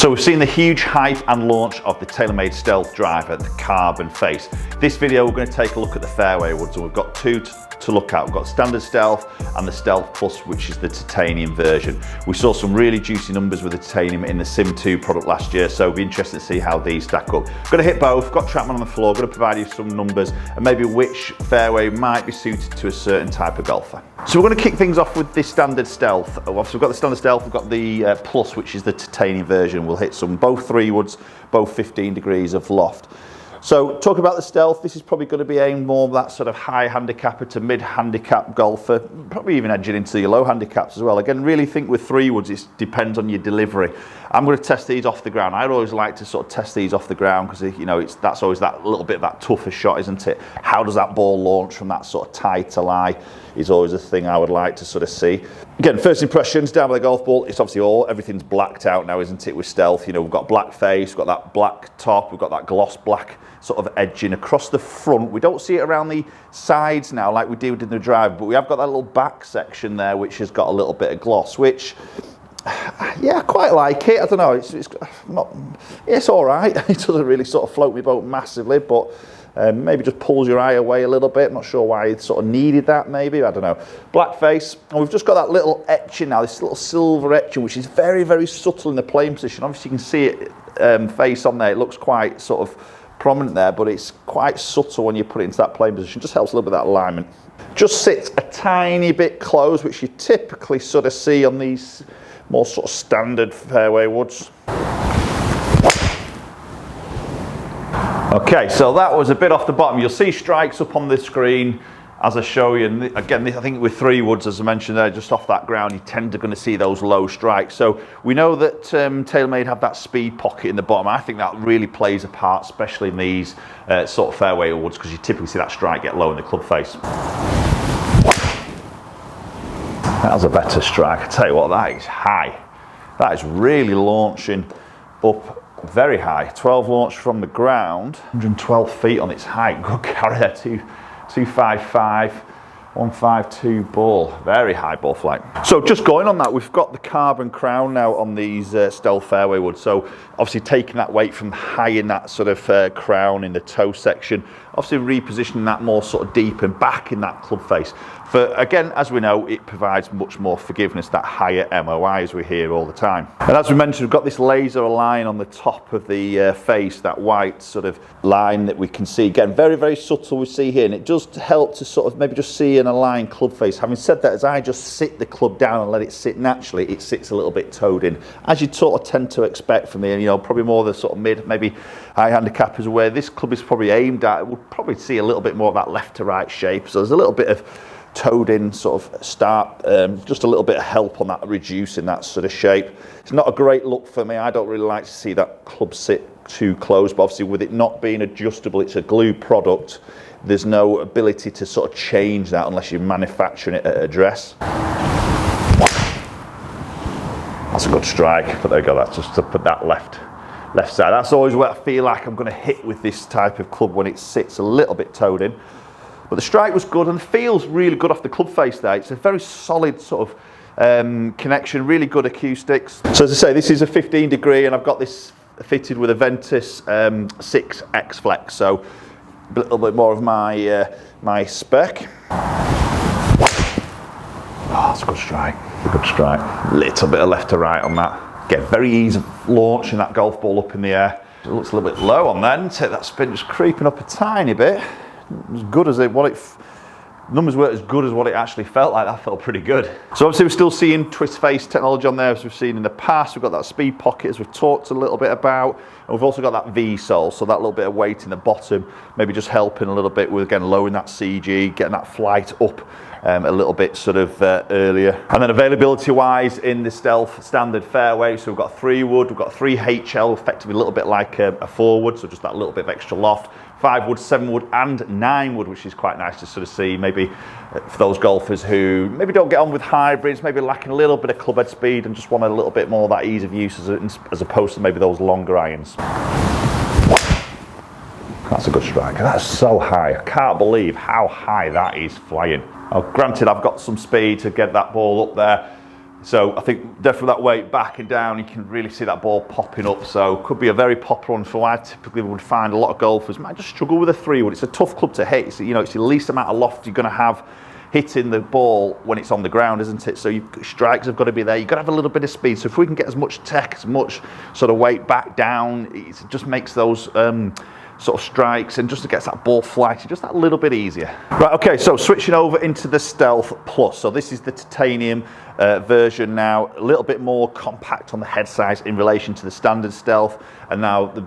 So we've seen the huge hype and launch of the TaylorMade Stealth driver, the carbon face. This video we're going to take a look at the fairway woods, and we've got two to look at. We've got standard Stealth and the Stealth Plus, which is the titanium version. We saw some really juicy numbers with the titanium in the Sim 2 product last year, so it'll be interesting to see how these stack up. Going to hit both, got TrackMan on the floor, going to provide you some numbers and maybe which fairway might be suited to a certain type of golfer. So we're going to kick things off with the standard Stealth. Obviously we've got the standard Stealth, we've got the Plus, which is the titanium version. We'll hit some, both 3 woods, both 15 degrees of loft. So talking about the Stealth, this is probably going to be aimed more at that sort of high handicapper to mid handicap golfer, probably even edging into your low handicaps as well. Again, really think with 3 woods, it depends on your delivery. I'm going to test these off the ground. I'd always like to sort of test these off the ground because, you know, that's always that little bit of that tougher shot, isn't it? How does that ball launch from that sort of tighter lie is always a thing I would like to sort of see. Again, first impressions down by the golf ball, it's obviously everything's blacked out now, isn't it, with Stealth? You know, we've got black face, we've got that black top, we've got that gloss black sort of edging across the front. We don't see it around the sides now like we did in the drive, but we have got that little back section there which has got a little bit of gloss, which, yeah, I quite like it. I don't know, it's all right. It doesn't really sort of float my boat massively, but maybe just pulls your eye away a little bit. I'm not sure why it sort of needed that, maybe, I don't know. Black face, and we've just got that little etching now, this little silver etching, which is very, very subtle in the playing position. Obviously you can see it face on there, it looks quite sort of prominent there, but it's quite subtle when you put it into that playing position. Just helps a little bit of that alignment. Just sits a tiny bit closed, which you typically sort of see on these more sort of standard fairway woods. Okay, so that was a bit off the bottom. You'll see strikes up on the screen as I show you. And again, I think with 3 woods, as I mentioned there, just off that ground, you tend to going to see those low strikes. So we know that TaylorMade have that speed pocket in the bottom. I think that really plays a part, especially in these sort of fairway woods, because you typically see that strike get low in the club face. That was a better strike. I tell you what, that is high. That is really launching up very high. 12 launch from the ground, 112 feet on its height. Good carry there, 255, 152 ball, very high ball flight. So just going on that, we've got the carbon crown now on these Stealth fairway woods. So obviously taking that weight from high in that sort of crown in the toe section, obviously repositioning that more sort of deep and back in that club face. For, again, as we know, it provides much more forgiveness, that higher MOI as we hear all the time. And as we mentioned, we've got this laser line on the top of the face, that white sort of line that we can see. Again, very, very subtle we see here, and it does help to sort of maybe just see an aligned club face. Having said that, as I just sit the club down and let it sit naturally, it sits a little bit toed in, as you sort of tend to expect from the, you know, probably more the sort of mid, maybe high handicappers, where this club is probably aimed at. We'll probably see a little bit more of that left to right shape. So there's a little bit of toed in sort of start, just a little bit of help on that, reducing that sort of shape. It's not a great look for me. I don't really like to see that club sit too close, but obviously with it not being adjustable, it's a glue product, there's no ability to sort of change that unless you're manufacturing it at address. That's a good strike, but there you go, that's just to put that left side. That's always where I feel like I'm going to hit with this type of club, when it sits a little bit toed in. But the strike was good and feels really good off the club face there. It's a very solid sort of connection, really good acoustics. So as I say, this is a 15 degree, and I've got this fitted with a Ventus 6X Flex, so a little bit more of my spec. Oh, that's a good strike, good strike. Little bit of left to right on that. Again, very easy launching that golf ball up in the air. It looks a little bit low on then. Take that spin, just creeping up a tiny bit. As good as numbers weren't as good as what it actually felt like. That felt pretty good. So obviously we're still seeing twist face technology on there, as we've seen in the past. We've got that speed pocket, as we've talked a little bit about, and we've also got that V sole, so that little bit of weight in the bottom, maybe just helping a little bit with, again, lowering that CG, getting that flight up a little bit sort of earlier. And then availability wise in the Stealth standard fairway, so we've got 3 wood, we've got 3 HL, effectively a little bit like a 4 wood, so just that little bit of extra loft. 5 wood, 7 wood and 9 wood, which is quite nice to sort of see, maybe for those golfers who maybe don't get on with hybrids, maybe lacking a little bit of club head speed and just want a little bit more of that ease of use as opposed to maybe those longer irons. That's a good strike. That's so high. I can't believe how high that is flying. Now, granted, I've got some speed to get that ball up there, So I think definitely that weight back and down, you can really see that ball popping up. So could be a very popular one for I typically would find a lot of golfers might just struggle with a 3-wood. It's a tough club to hit. It's, you know, it's the least amount of loft you're going to have hitting the ball when it's on the ground, isn't it? So your strikes have got to be there. You've got to have a little bit of speed. So if we can get as much tech, as much sort of weight back down, it just makes those sort of strikes and just gets that ball flighting just that little bit easier. Right, okay, so switching over into the Stealth Plus. So this is the titanium version now, a little bit more compact on the head size in relation to the standard Stealth. And now the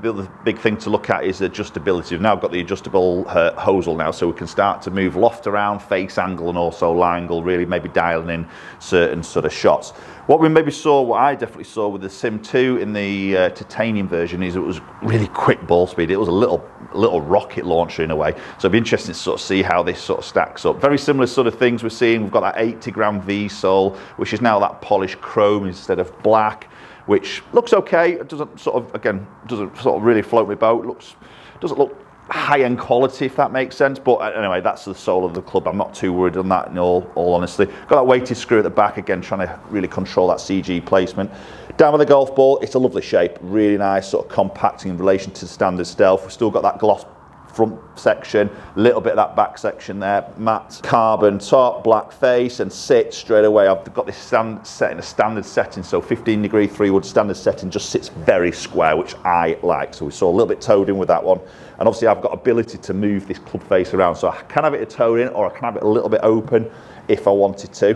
big thing to look at is adjustability. We've now got the adjustable hosel now, so we can start to move loft around, face angle, and also lie angle, really maybe dialing in certain sort of shots. What we maybe saw, what I definitely saw with the Sim 2 in the titanium version is it was really quick ball speed. It was a little rocket launcher in a way. So it'd be interesting to sort of see how this sort of stacks up. Very similar sort of things we're seeing. We've got that 80-gram V sole, which is now that polished chrome instead of black, which looks okay. It doesn't sort of really float my boat. Doesn't look high-end quality, if that makes sense, but anyway, that's the soul of the club. I'm not too worried on that in all honesty. Got that weighted screw at the back again, trying to really control that CG placement. Down with the golf ball, it's a lovely shape, really nice, sort of compacting in relation to the standard Stealth. We've still got that gloss front section, a little bit of that back section there, matte carbon top, black face, and sit straight away. I've got this set in a standard setting, so 15-degree 3-wood standard setting just sits very square, which I like. So we saw a little bit toed in with that one. And obviously I've got ability to move this club face around, so I can have it a toe in or I can have it a little bit open if I wanted to.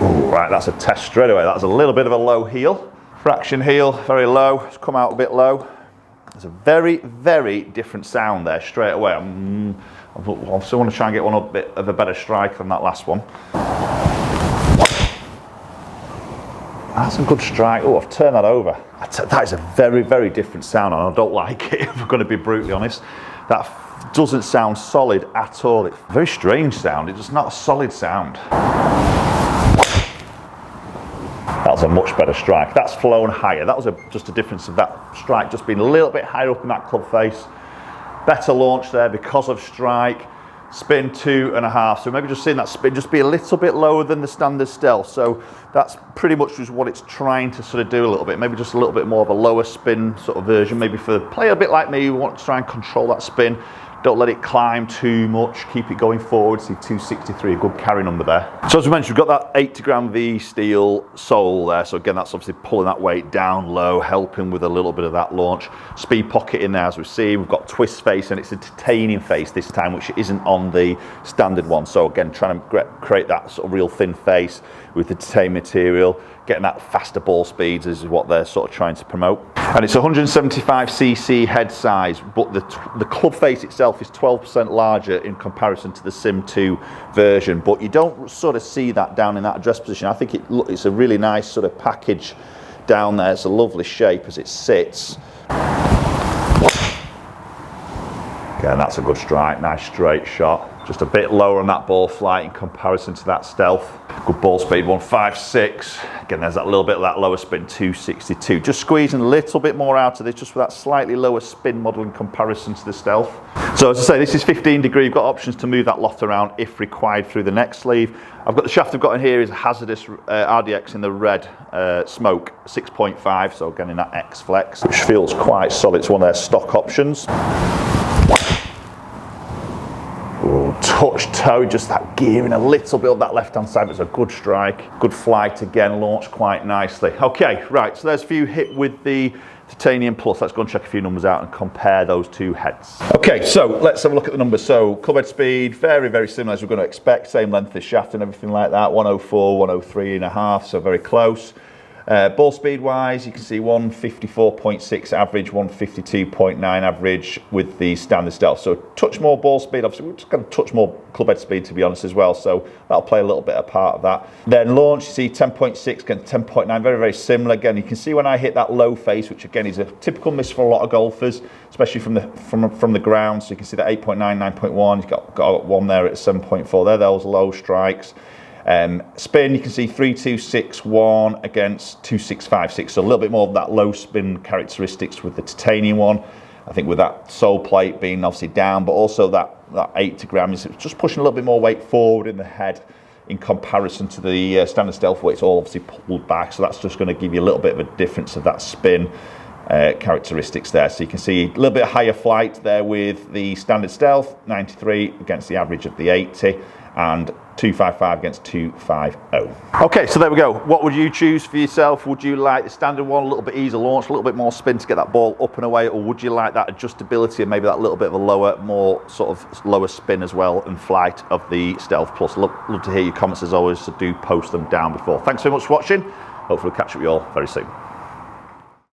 Ooh, right, that's a test straight away. That's a little bit of a low heel. Fraction heel, very low, it's come out a bit low. There's a very, very different sound there straight away. I still want to try and get one a bit of a better strike than that last one. That's a good strike. Oh, I've turned that over. That is a very, very different sound, and I don't like it, if I'm going to be brutally honest. That doesn't sound solid at all. It's a very strange sound. It's just not a solid sound. That's a much better strike. That's flown higher. That was just a difference of that strike just being a little bit higher up in that club face. Better launch there because of strike. Spin 2.5. So maybe just seeing that spin just be a little bit lower than the standard Stealth. So that's pretty much just what it's trying to sort of do a little bit. Maybe just a little bit more of a lower spin sort of version. Maybe for the player a bit like me who wants to try and control that spin. Don't let it climb too much, keep it going forward. See 263, a good carry number there. So as we mentioned, we've got that 80-gram V steel sole there. So again, that's obviously pulling that weight down low, helping with a little bit of that launch. Speed pocket in there, as we've seen. We've got twist face, and it's a titanium face this time, which isn't on the standard one. So again, trying to create that sort of real thin face with the titanium material. Getting that faster ball speeds is what they're sort of trying to promote. And it's 175cc head size, but the club face itself is 12% larger in comparison to the Sim 2 version. But you don't sort of see that down in that address position. I think it's a really nice sort of package down there. It's a lovely shape as it sits. Again, that's a good strike, nice straight shot. Just a bit lower on that ball flight in comparison to that Stealth. Good ball speed, 156. Again, there's that little bit of that lower spin, 262. Just squeezing a little bit more out of this, just for that slightly lower spin model in comparison to the Stealth. So as I say, this is 15 degree. You've got options to move that loft around if required through the neck sleeve. I've got the shaft I've got in here is a Hazardous RDX in the red smoke, 6.5. So again, in that X Flex, which feels quite solid. It's one of their stock options. Touch toe, just that gearing a little bit on that left hand side, but it's a good strike. Good flight again, launched quite nicely. Okay, right, so there's a few hit with the Titanium Plus. Let's go and check a few numbers out and compare those two heads. Okay, so let's have a look at the numbers. So club head speed, very, very similar as we're going to expect. Same length as shaft and everything like that. 104, 103.5, so very close. Ball speed wise, you can see 154.6 average, 152.9 average with the standard Stealth. So touch more ball speed, obviously we're just going to touch more club head speed to be honest as well. So that'll play a little bit of part of that. Then launch, you see 10.6 against 10.9, very, very similar. Again, you can see when I hit that low face, which again is a typical miss for a lot of golfers, especially from the ground. So you can see that 8.9, 9.1, you've got one there at 7.4 there, those low strikes. Spin, you can see 3.261 against 2.656, so a little bit more of that low spin characteristics with the titanium one. I think with that sole plate being obviously down, but also that 80 grams, it's just pushing a little bit more weight forward in the head in comparison to the standard Stealth, where it's all obviously pulled back. So that's just going to give you a little bit of a difference of that spin characteristics there. So you can see a little bit higher flight there with the standard Stealth, 93 against the average of the 80, and 255 against 250. Okay, so there we go. What would you choose for yourself? Would you like the standard one, a little bit easier launch, a little bit more spin to get that ball up and away, or would you like that adjustability and maybe that little bit of a lower, more sort of lower spin as well and flight of the Stealth Plus? Love to hear your comments as always, so do post them down before. Thanks so much for watching. Hopefully we'll catch up with you all very soon.